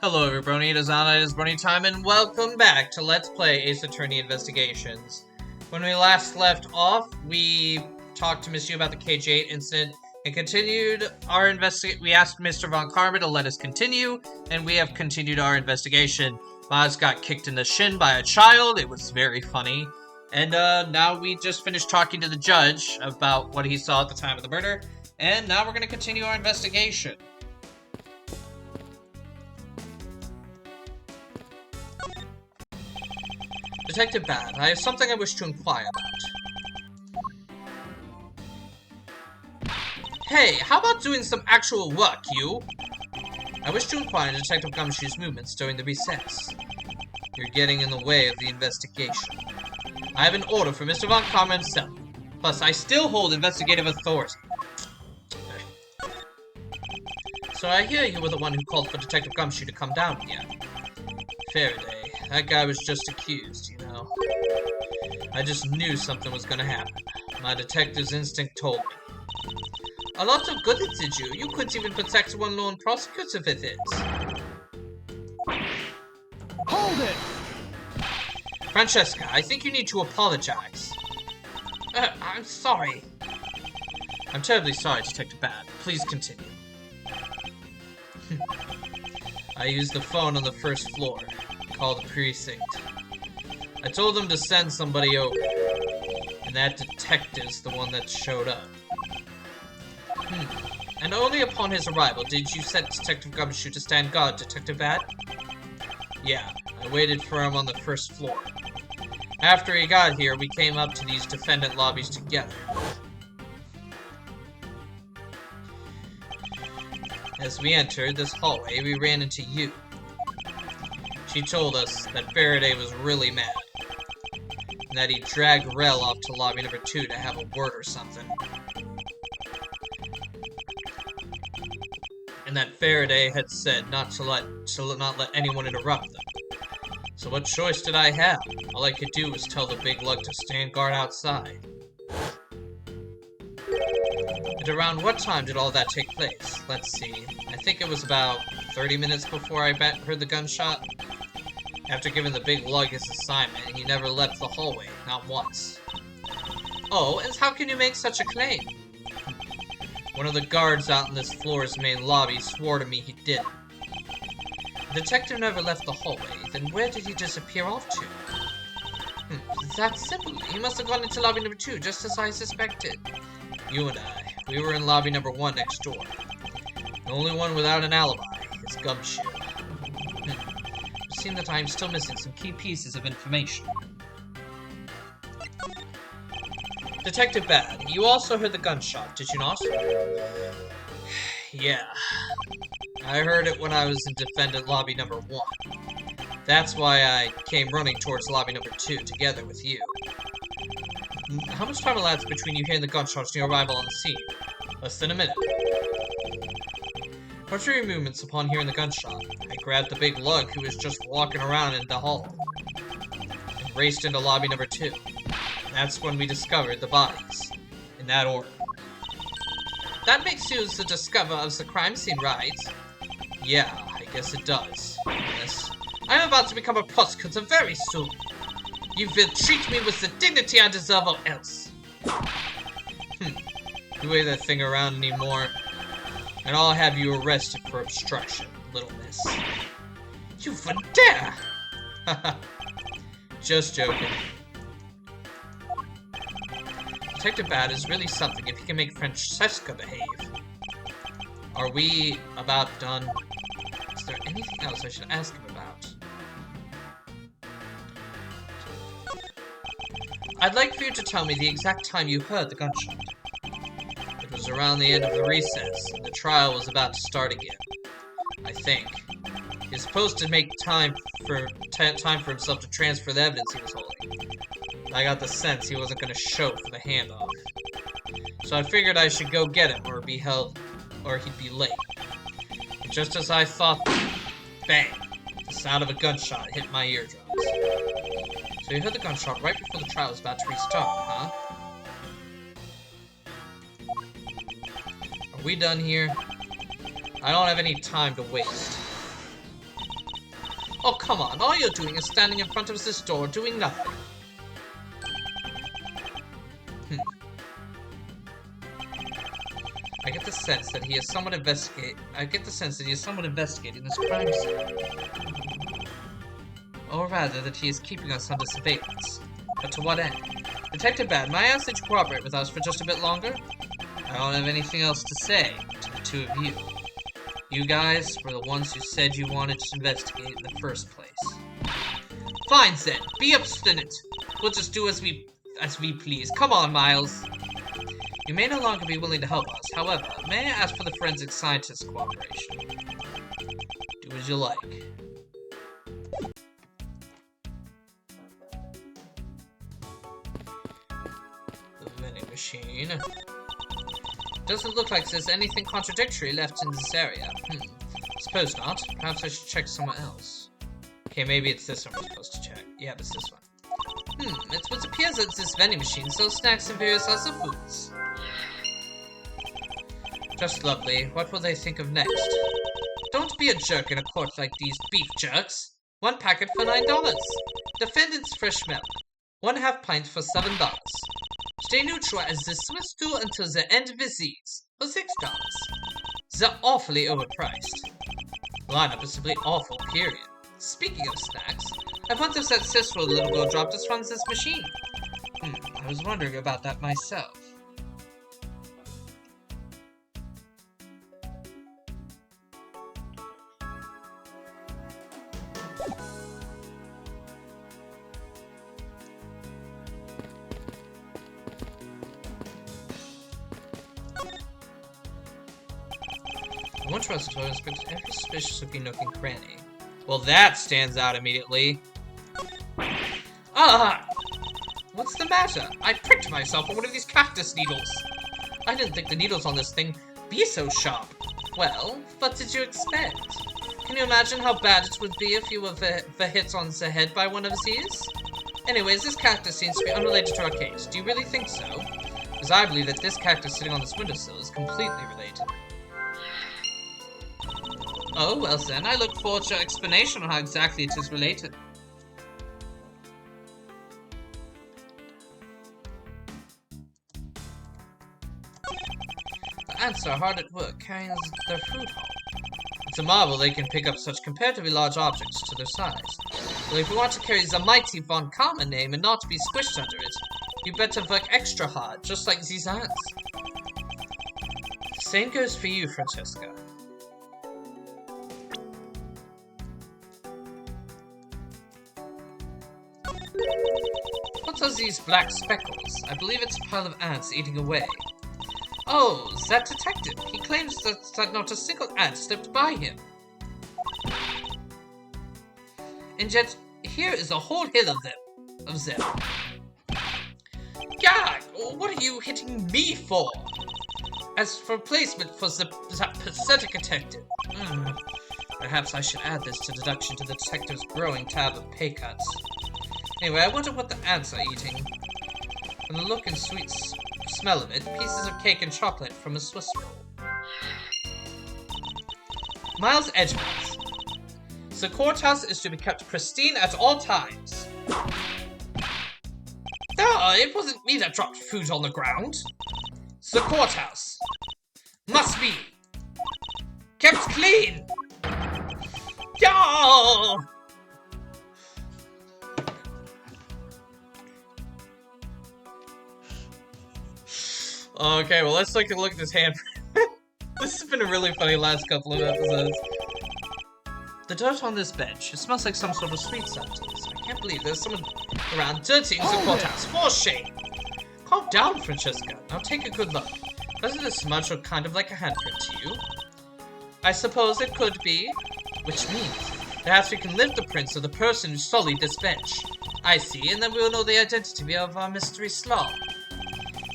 Hello everybody, it is Brony time, and welcome back to Let's Play Ace Attorney Investigations. When we last left off, we talked to Miss Yu about the KG8 incident and continued our investigation. We asked Mr. Von Karma to let us continue, and we have continued our investigation. Maz got kicked in the shin by a child. It was very funny. And now we just finished talking to the judge about what he saw at the time of the murder, and now we're going to continue our investigation. Detective Bad, I have something I wish to inquire about. Hey, how about doing some actual work, you? I wish to inquire into Detective Gumshoe's movements during the recess. You're getting in the way of the investigation. I have an order from Mr. Von Karma himself. Plus, I still hold investigative authority. So I hear you were the one who called for Detective Gumshoe to come down here. Faraday. That guy was just accused, you know. I just knew something was gonna happen. My detective's instinct told me. A lot of good it did you. You couldn't even protect one lone prosecutor with it. Hold it! Francesca, I think you need to apologize. I'm sorry. I'm terribly sorry, Detective Bad. Please continue. I used the phone on the first floor. Called the precinct. I told them to send somebody over, and that detective's the one that showed up. And only upon his arrival did you set Detective Gumshoe to stand guard, Detective Bad? Yeah, I waited for him on the first floor. After he got here, we came up to these defendant lobbies together. As we entered this hallway, we ran into you. She told us that Faraday was really mad, and that he dragged Rel off to lobby number 2 to have a word or something. And that Faraday had said not to let anyone interrupt them. So what choice did I have? All I could do was tell the big lug to stand guard outside. And around what time did all that take place? Let's see. I think it was about 30 minutes before I heard the gunshot. After giving the big lug his assignment, he never left the hallway, not once. Oh, and how can you make such a claim? One of the guards out in this floor's main lobby swore to me he did. The detective never left the hallway, then where did he disappear off to? That's simple. He must have gone into lobby number 2, just as I suspected. You and I, we were in lobby number 1 next door. The only one without an alibi is Gumshoe. It seems that I am still missing some key pieces of information. Detective Bad, you also heard the gunshot, did you not? Yeah. I heard it when I was in defendant lobby number 1. That's why I came running towards lobby number 2 together with you. How much time elapsed between you hearing the gunshots and your arrival on the scene? Less than a minute. What were your movements upon hearing the gunshot? I grabbed the big lug who was just walking around in the hall and raced into lobby number 2. That's when we discovered the bodies. In that order. That makes you the discoverer of the crime scene, right? Yeah, I guess it does. Yes. I'm about to become a prosecutor very soon. You will treat me with the dignity I deserve or else. You wave that thing around anymore, and I'll have you arrested for obstruction, little miss. You would dare! Just joking. Detective Bad is really something if he can make Francesca behave. Are we about done? Is there anything else I should ask him about? I'd like for you to tell me the exact time you heard the gunshot. It was around the end of the recess, and the trial was about to start again. I think. He was supposed to make time for himself to transfer the evidence he was holding. I got the sense he wasn't going to show for the handoff. So I figured I should go get him, or he'd be late. And just as I thought, bang! The sound of a gunshot hit my eardrums. So you heard the gunshot right before the trial was about to restart, huh? Are we done here? I don't have any time to waste. Oh, come on. All you're doing is standing in front of this door doing nothing. I get the sense that he is somewhat investigating this crime scene. Or rather, that he is keeping us under surveillance. But to what end? Detective Bad, may I ask that you cooperate with us for just a bit longer? I don't have anything else to say to the two of you. You guys were the ones who said you wanted to investigate in the first place. Fine, then. Be obstinate. We'll just do as we please. Come on, Miles. You may no longer be willing to help us. However, may I ask for the forensic scientist's cooperation? Do as you like. The vending machine. Doesn't look like there's anything contradictory left in this area. Suppose not. Perhaps I should check somewhere else. Okay, maybe it's this one we're supposed to check. Yeah, it's this one. It appears that this vending machine sells snacks and various other foods. Just lovely. What will they think of next? Don't be a jerk in a court like these, beef jerks. 1 packet for $9. Defendant's fresh milk. 1/2 pint for $7. Stay neutral as the Swiss do until the end of disease for $6. They're awfully overpriced. The lineup is simply awful, period. Speaking of snacks, I wonder if that Cicero little girl dropped us from this machine. I was wondering about that myself. I want to inspect every suspicious looking nook and cranny. Well, that stands out immediately. What's the matter? I pricked myself with one of these cactus needles. I didn't think the needles on this thing be so sharp. Well, what did you expect? Can you imagine how bad it would be if you were hit on the head by one of these? Anyways, this cactus seems to be unrelated to our case. Do you really think so? Because I believe that this cactus sitting on this windowsill is completely related. Oh, well then, I look forward to your explanation on how exactly it is related. The ants are hard at work carrying their food home. It's a marvel they can pick up such comparatively large objects to their size. Well, if you want to carry the mighty Von Karma name and not be squished under it, you better work extra hard, just like these ants. The same goes for you, Francesca. What are these black speckles? I believe it's a pile of ants eating away. Oh, that detective. He claims that not a single ant slipped by him. And yet, here is a whole hill of them. Gag! What are you hitting me for? As for replacement for that pathetic detective. Perhaps I should add this to deduction to the detective's growing tab of pay cuts. Anyway, I wonder what the ants are eating. From the look and sweet smell of it, pieces of cake and chocolate from a Swiss roll. Miles Edgeworth. The courthouse is to be kept pristine at all times. It wasn't me that dropped food on the ground. The courthouse must be kept clean. Yeah! Okay, well, let's take a look at this hand. This has been a really funny last couple of episodes. The dirt on this bench. It smells like some sort of sweet substance. I can't believe there's someone around dirtying the courthouse. For shame! Calm down, Francesca. Now take a good look. Doesn't this smudge look kind of like a handprint to you? I suppose it could be. Which means, perhaps we can lift the prints of the person who sullied this bench. I see, and then we will know the identity of our mystery slob.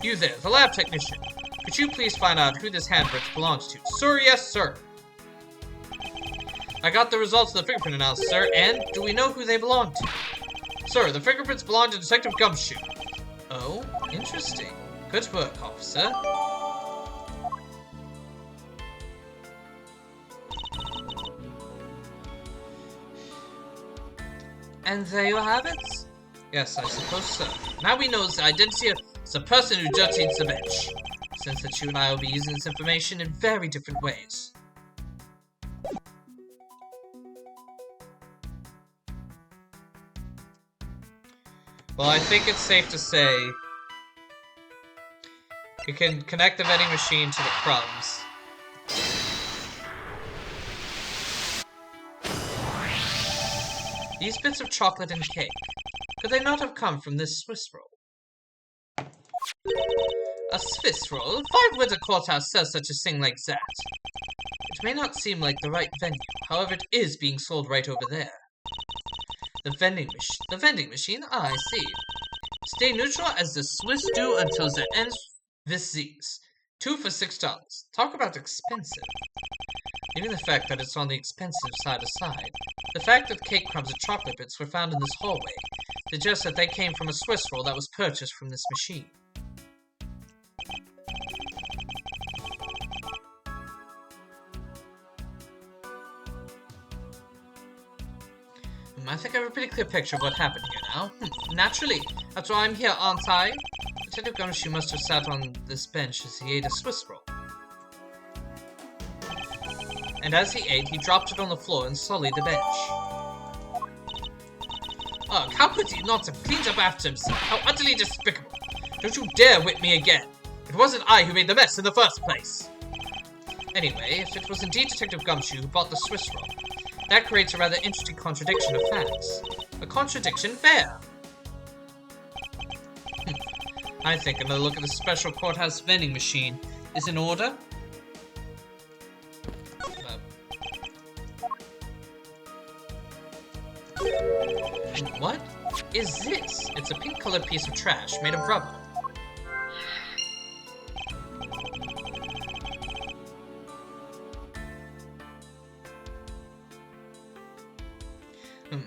You there, the lab technician. Could you please find out who this handprint belongs to? Sir, yes, sir. I got the results of the fingerprint analysis, sir, and do we know who they belong to? Sir, the fingerprints belong to Detective Gumshoe. Oh, interesting. Good work, officer. And there you have it? Yes, I suppose so. Now we know the identity of the person who dirtied the bench. Since that you and I will be using this information in very different ways. Well, I think it's safe to say you can connect the vending machine to the crumbs. These bits of chocolate and cake, could they not have come from this Swiss roll? A Swiss roll? 5-Winter Courthouse says such a thing like that. It may not seem like the right venue, however it is being sold right over there. The vending machine? Ah, I see. Stay neutral as the Swiss do until the end this these. 2 for $6. Talk about expensive. Even the fact that it's on the expensive side aside, the fact that cake crumbs and chocolate bits were found in this hallway suggests that they came from a Swiss roll that was purchased from this machine. I think I have a pretty clear picture of what happened here now. Naturally. That's why I'm here, aren't I? Detective Gumshoe must have sat on this bench as he ate a Swiss roll. And as he ate, he dropped it on the floor and sullied the bench. Ugh, how could he not have cleaned up after himself? How utterly despicable. Don't you dare whip me again. It wasn't I who made the mess in the first place. Anyway, if it was indeed Detective Gumshoe who bought the Swiss roll, that creates a rather interesting contradiction of facts. A contradiction fair. I think another look at the special courthouse vending machine is in order. What is this? It's a pink-colored piece of trash made of rubber.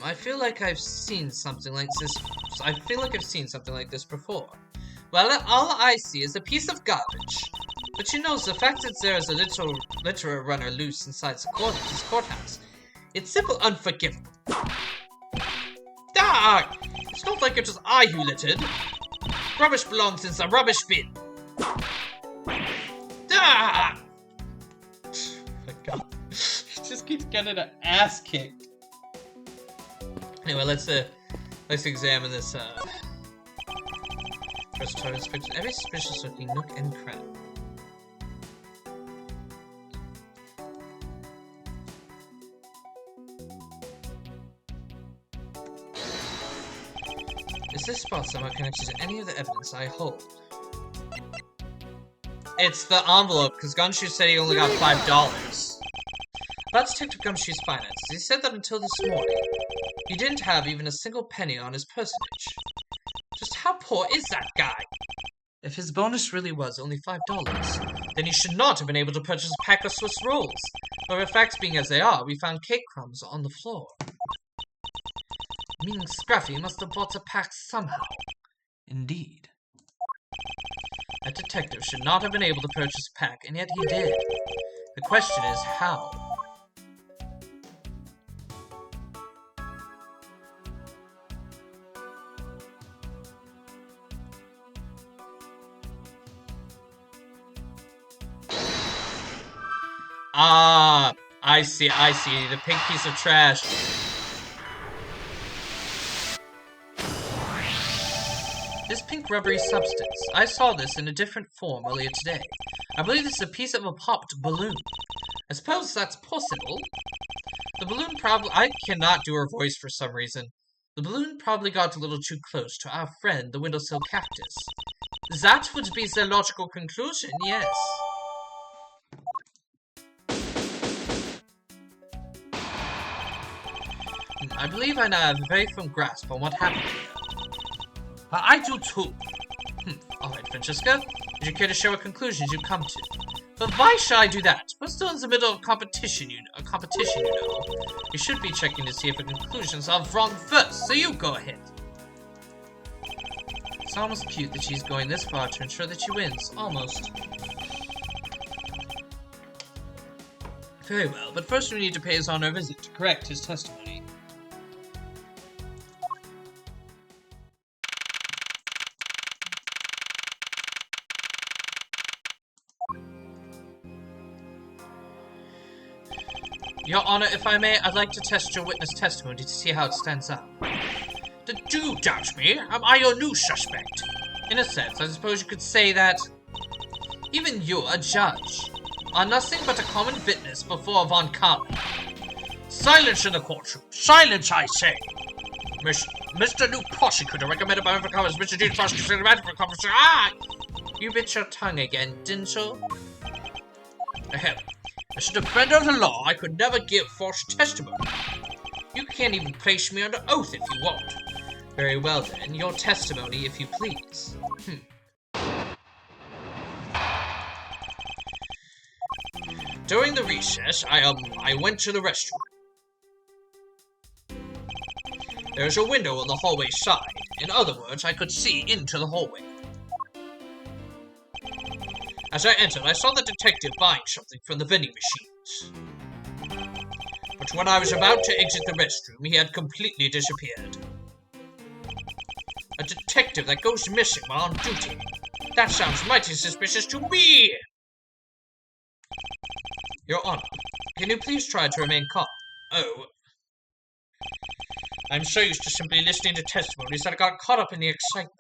I feel like I've seen something like this before. Well, all I see is a piece of garbage. But you know, the fact that there is a litter runner loose inside this courthouse, it's simply unforgivable. Ah! It's not like it was I who littered. Rubbish belongs in the rubbish bin. Ah! Oh my god. He just keeps getting an ass kicked. Anyway, let's examine this first total inspection. Every suspicious looking nook and cranny. Is this spot somehow connected to any of the evidence I hold? It's the envelope, because Gumshoe said he only got $5. About Detective Gumshoe's finances, he said that until this morning, he didn't have even a single penny on his personage. Just how poor is that guy? If his bonus really was only $5, then he should not have been able to purchase a pack of Swiss rolls. However, facts being as they are, we found cake crumbs on the floor. Meaning Scruffy must have bought a pack somehow. Indeed. That detective should not have been able to purchase a pack, and yet he did. The question is, how? Ah, I see. The pink piece of trash. This pink rubbery substance. I saw this in a different form earlier today. I believe this is a piece of a popped balloon. I suppose that's possible. The balloon probably... I cannot do her voice for some reason. The balloon probably got a little too close to our friend, the windowsill cactus. That would be the logical conclusion, yes. I believe I now have a very firm grasp on what happened here. I do too. Alright, Francesca. Would you care to share what conclusions you've come to? But why should I do that? We're still in the middle of competition, you know. You should be checking to see if the conclusions are wrong first, so you go ahead. It's almost cute that she's going this far to ensure that she wins. Almost. Very well, but first we need to pay his honor a visit to correct his testimony. Your Honor, if I may, I'd like to test your witness testimony to see how it stands up. Do you doubt me? Am I your new suspect? In a sense, I suppose you could say that even you, a judge, are nothing but a common witness before Von Karman. Silence in the courtroom. Silence, I say. Mr. New Prosecutor recommended by Von Karman as Mr. Dean Prosecutor for conversation. Ah! You bit your tongue again, didn't you? Ahem. As a defender of the law, I could never give false testimony. You can't even place me under oath if you won't. Very well then, your testimony if you please. During the recess, I went to the restroom. There's a window on the hallway side. In other words, I could see into the hallway. As I entered, I saw the detective buying something from the vending machines. But when I was about to exit the restroom, he had completely disappeared. A detective that goes missing while on duty. That sounds mighty suspicious to me! Your Honor, can you please try to remain calm? Oh. I'm so used to simply listening to testimonies that I got caught up in the excitement.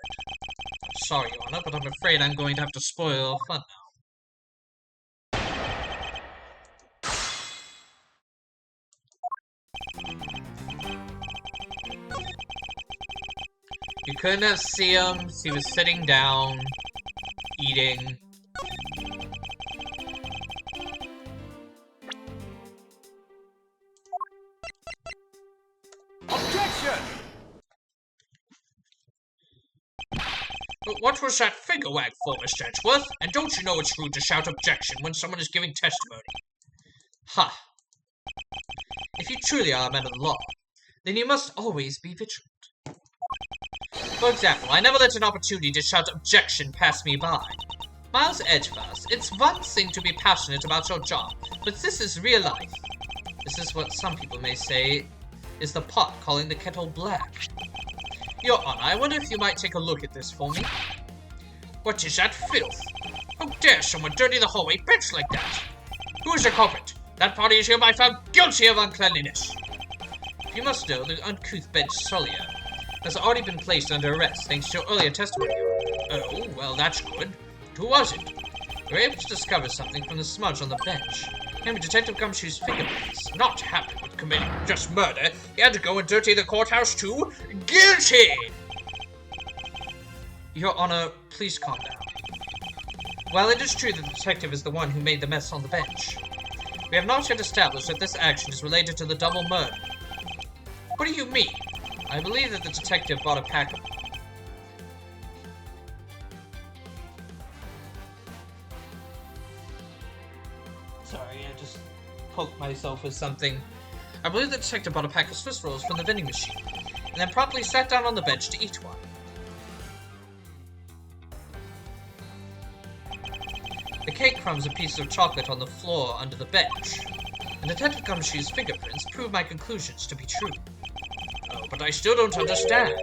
I'm sorry, Your Honor, but I'm afraid I'm going to have to spoil your fun now. You couldn't see him. He was sitting down, eating. Objection! But what was that finger wag for, Mr. Edgeworth? And don't you know it's rude to shout objection when someone is giving testimony? Ha! If you truly are a man of the law, then you must always be vigilant. For example, I never let an opportunity to shout objection pass me by. Miles Edgeworth, it's one thing to be passionate about your job, but this is real life. This is what some people may say is the pot calling the kettle black. Your Honor, I wonder if you might take a look at this for me. What is that filth? How dare someone dirty the hallway bench like that? Who is the culprit? That party is hereby found guilty of uncleanliness. You must know the uncouth bench sullier has already been placed under arrest thanks to your earlier testimony. Oh, well, that's good. Who was it? We were able to discover something from the smudge on the bench. Namely, Detective Gumshoe's fingerprints. Not happy with committing just murder, he had to go and dirty the courthouse too? Guilty! Your Honor, please calm down. While it is true that the detective is the one who made the mess on the bench, we have not yet established that this action is related to the double murder. What do you mean? I believe that the detective bought a pack of... Sorry, I just poked myself with something. I believe the detective bought a pack of Swiss rolls from the vending machine, and then promptly sat down on the bench to eat one. The cake crumbs and pieces of chocolate on the floor under the bench, and Detective Gumshoe's fingerprints prove my conclusions to be true. Oh, but I still don't understand.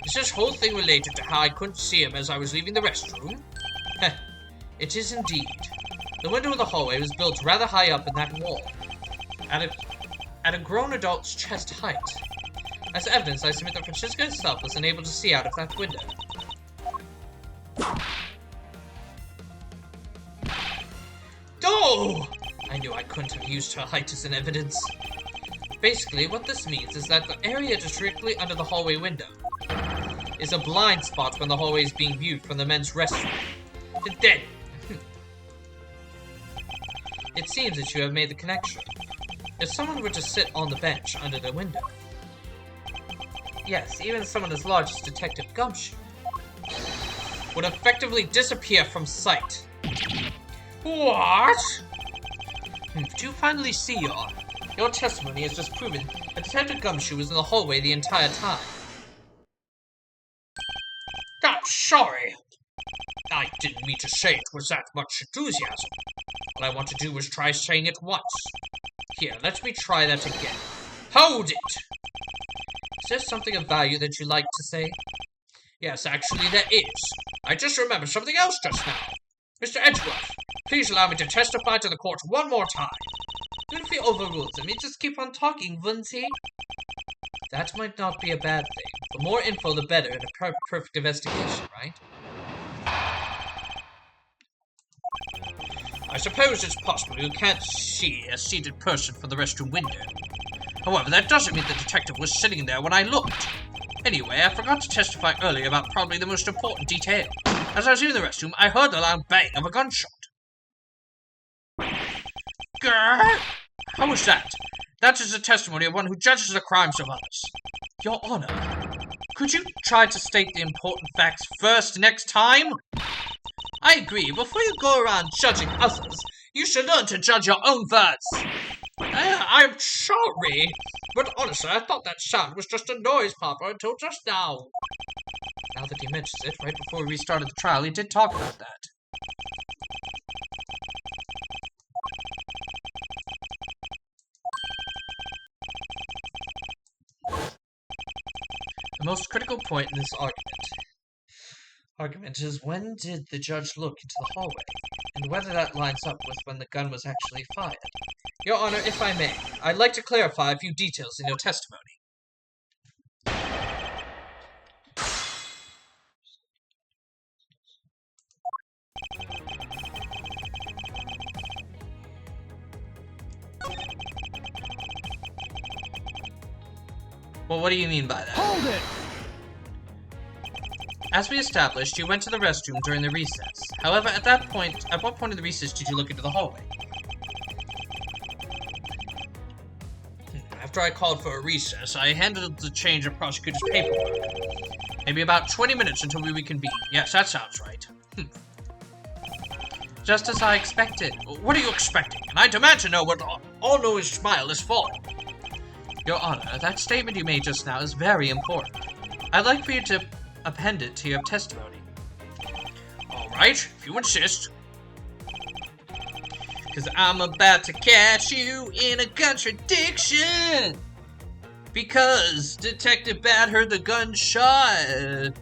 Is this whole thing related to how I couldn't see him as I was leaving the restroom? Heh, it is indeed. The window of the hallway was built rather high up in that wall, at a grown adult's chest height. As evidence, I submit that Francisca herself was unable to see out of that window. Oh! I knew I couldn't have used her height as an evidence. Basically, what this means is that the area directly under the hallway window is a blind spot when the hallway is being viewed from the men's restroom. Then, it seems that you have made the connection. If someone were to sit on the bench under the window, yes, even someone as large as Detective Gumshoe would effectively disappear from sight. What? Do finally see, Your Honor? Your testimony has just proven that Detective Gumshoe was in the hallway the entire time. I'm sorry. I didn't mean to say it with that much enthusiasm. All I want to do was try saying it once. Here, let me try that again. Hold it! Is there something of value that you'd like to say? Yes, actually there is. I just remembered something else just now. Mr. Edgeworth, please allow me to testify to the court one more time. Even if he overrules him, he just keep on talking, wouldn't he? That might not be a bad thing. The more info, the better in a perfect investigation, right? I suppose it's possible you can't see a seated person from the restroom window. However, that doesn't mean the detective was sitting there when I looked. Anyway, I forgot to testify earlier about probably the most important detail. As I was in the restroom, I heard the loud bang of a gunshot. Grrr! How was that? That is the testimony of one who judges the crimes of others. Your Honor, could you try to state the important facts first next time? I agree. Before you go around judging others, you should learn to judge your own words. I'm sorry, but honestly, I thought that sound was just a noise, Papa, until just now. Now that he mentions it, right before we restarted the trial, he did talk about that. The most critical point in this argument is when did the judge look into the hallway, and whether that lines up with when the gun was actually fired. Your Honor, if I may, I'd like to clarify a few details in your testimony. Well, what do you mean by that? Hold it! As we established, you went to the restroom during the recess. However, at what point in the recess did you look into the hallway? After I called for a recess, I handled the change of prosecutor's paperwork. Maybe about 20 minutes until we reconvened. Yes, that sounds right. Just as I expected. What are you expecting? And I demand to know what all-knowing smile is for. Your Honor, that statement you made just now is very important. I'd like for you to append it to your testimony. Alright, if you insist. Because I'm about to catch you in a contradiction. Because Detective Bad heard the gunshot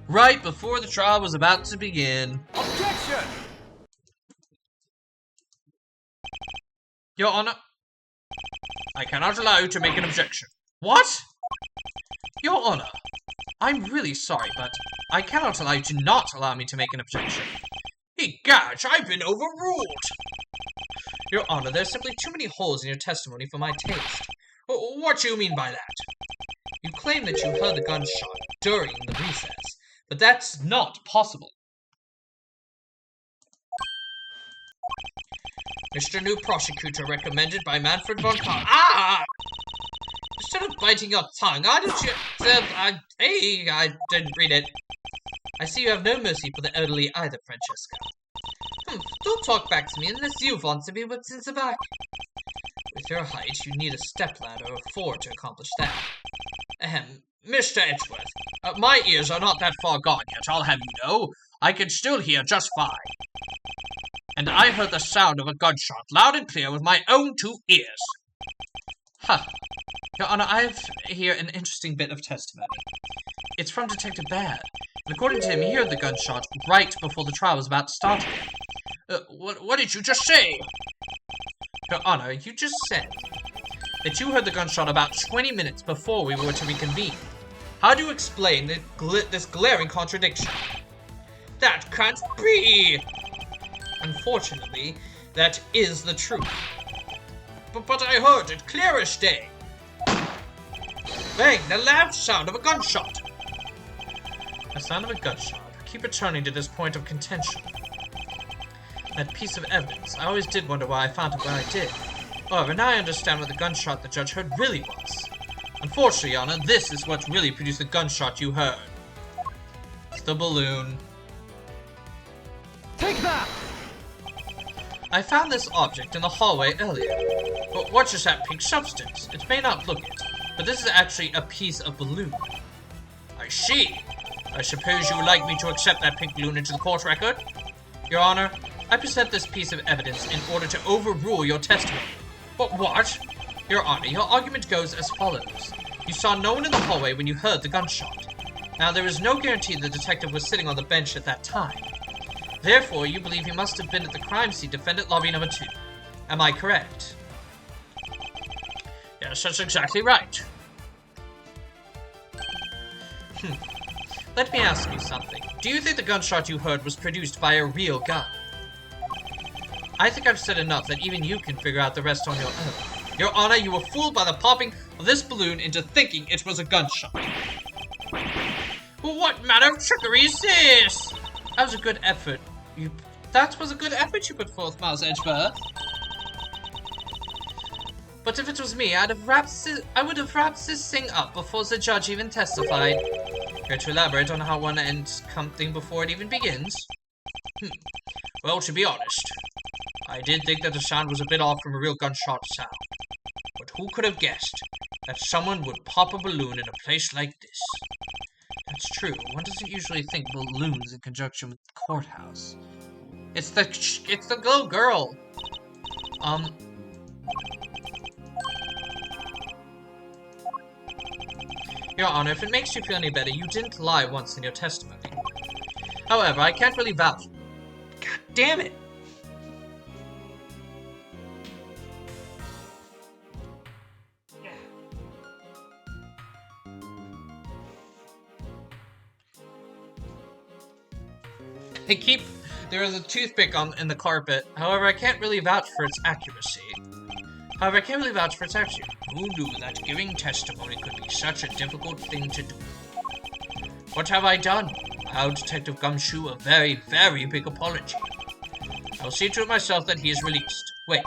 right before the trial was about to begin. Objection! Your Honor, I cannot allow you to make an objection. What? Your Honor, I'm really sorry, but I cannot allow you to not allow me to make an objection. Egad, I've been overruled! Your Honor, there's simply too many holes in your testimony for my taste. What do you mean by that? You claim that you heard the gunshot during the recess, but that's not possible. Mr. New Prosecutor recommended by Manfred von Karl. Ah! Instead of biting your tongue, why didn't you... I didn't read it. I see you have no mercy for the elderly either, Francesca. Don't talk back to me unless you want to be whipped into the back. With your height, you need a stepladder or 4 to accomplish that. Mr. Edgeworth, my ears are not that far gone yet, I'll have you know. I can still hear just fine. And I heard the sound of a gunshot loud and clear with my own 2 ears. Huh. Your Honor, I have here an interesting bit of testimony. It's from Detective Bad. And according to him, he heard the gunshot right before the trial was about to start again. What did you just say? Your Honor, you just said that you heard the gunshot about 20 minutes before we were to reconvene. How do you explain this glaring contradiction? That can't be! Unfortunately, that is the truth. But I heard it clear as day. Bang! The loud sound of a gunshot! The sound of a gunshot. Keep returning to this point of contention. That piece of evidence. I always did wonder why I found it where I did. However, now I understand what the gunshot the judge heard really was. Unfortunately, Your Honor, this is what really produced the gunshot you heard. It's the balloon. Take that! I found this object in the hallway earlier. But what is that pink substance? It may not look it, but this is actually a piece of balloon. I see. I suppose you would like me to accept that pink balloon into the court record? Your Honor, I present this piece of evidence in order to overrule your testimony. But what? Your Honor, your argument goes as follows. You saw no one in the hallway when you heard the gunshot. Now, there is no guarantee the detective was sitting on the bench at that time. The Therefore, you believe he must have been at the crime scene, defendant lobby number 2. Am I correct? Yes, that's exactly right. Let me ask you something. Do you think the gunshot you heard was produced by a real gun? I think I've said enough that even you can figure out the rest on your own. Your Honor, you were fooled by the popping of this balloon into thinking it was a gunshot. What manner of trickery is this? That was a good effort. That was a good effort you put forth, Miles Edgeworth. But if it was me, I would have wrapped this thing up before the judge even testified. Care to elaborate on how one ends something before it even begins? Well, to be honest, I did think that the sound was a bit off from a real gunshot sound. But who could have guessed that someone would pop a balloon in a place like this? That's true. One doesn't usually think balloons in conjunction with the courthouse. It's the little girl. Your Honor, if it makes you feel any better, you didn't lie once in your testimony. However, I can't really vouch. God damn it! There is a toothpick in the carpet. However, I can't really vouch for its accuracy. Who knew that giving testimony could be such a difficult thing to do? What have I done? I owe Detective Gumshoe a very, very big apology. I'll see to it myself that he is released. Wait.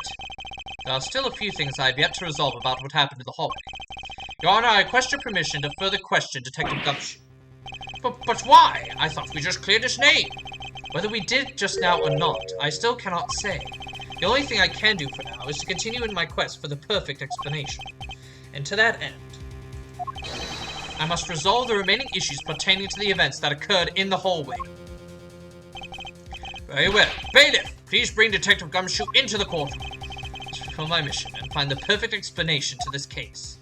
There are still a few things I have yet to resolve about what happened in the hallway. Your Honor, I request your permission to further question Detective Gumshoe. But why? I thought we just cleared his name. Whether we did just now or not, I still cannot say. The only thing I can do for now is to continue in my quest for the perfect explanation. And to that end, I must resolve the remaining issues pertaining to the events that occurred in the hallway. Very well. Bailiff, please bring Detective Gumshoe into the courtroom to fulfill my mission and find the perfect explanation to this case.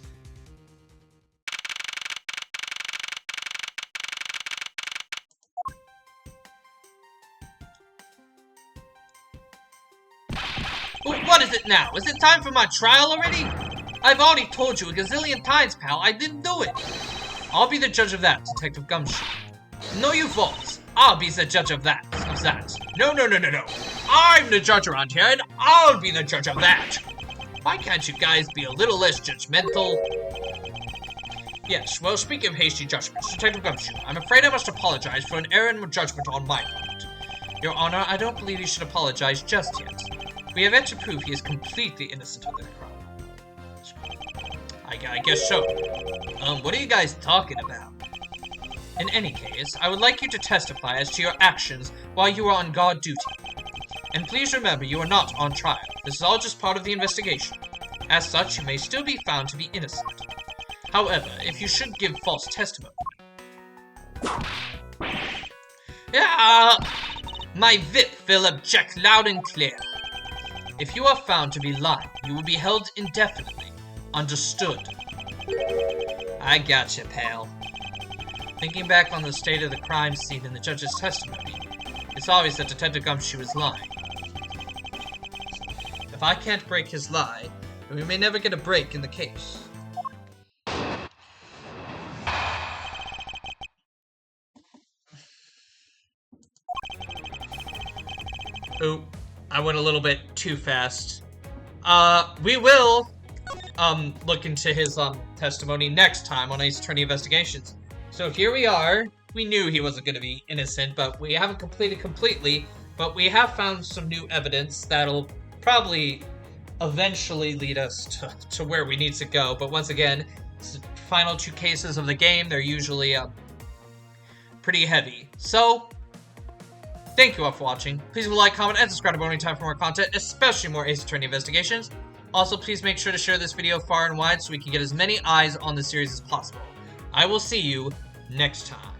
What is it now? Is it time for my trial already? I've already told you a gazillion times, pal, I didn't do it. I'll be the judge of that, Detective Gumshoe. No, you false. I'll be the judge of that. No. I'm the judge around here, and I'll be the judge of that. Why can't you guys be a little less judgmental? Yes, well, speaking of hasty judgments, Detective Gumshoe, I'm afraid I must apologize for an error in judgment on my part. Your Honor, I don't believe you should apologize just yet. We have yet to prove he is completely innocent of this crime. I guess so. What are you guys talking about? In any case, I would like you to testify as to your actions while you are on guard duty. And please remember, you are not on trial. This is all just part of the investigation. As such, you may still be found to be innocent. However, if you should give false testimony... My VIP will object loud and clear. If you are found to be lying, you will be held indefinitely. Understood? I gotcha, pal. Thinking back on the state of the crime scene in the judge's testimony, it's obvious that Detective Gumshoe is lying. If I can't break his lie, then we may never get a break in the case. Oh, I went a little bit too fast. We will, look into his, testimony next time on Ace Attorney Investigations. So here we are. We knew he wasn't going to be innocent, but we haven't completed completely. But we have found some new evidence that'll probably eventually lead us to where we need to go. But once again, it's the final 2 cases of the game. They're usually, pretty heavy. So... thank you all for watching. Please like, comment, and subscribe to Bonnie Time for more content, especially more Ace Attorney Investigations. Also, please make sure to share this video far and wide so we can get as many eyes on the series as possible. I will see you next time.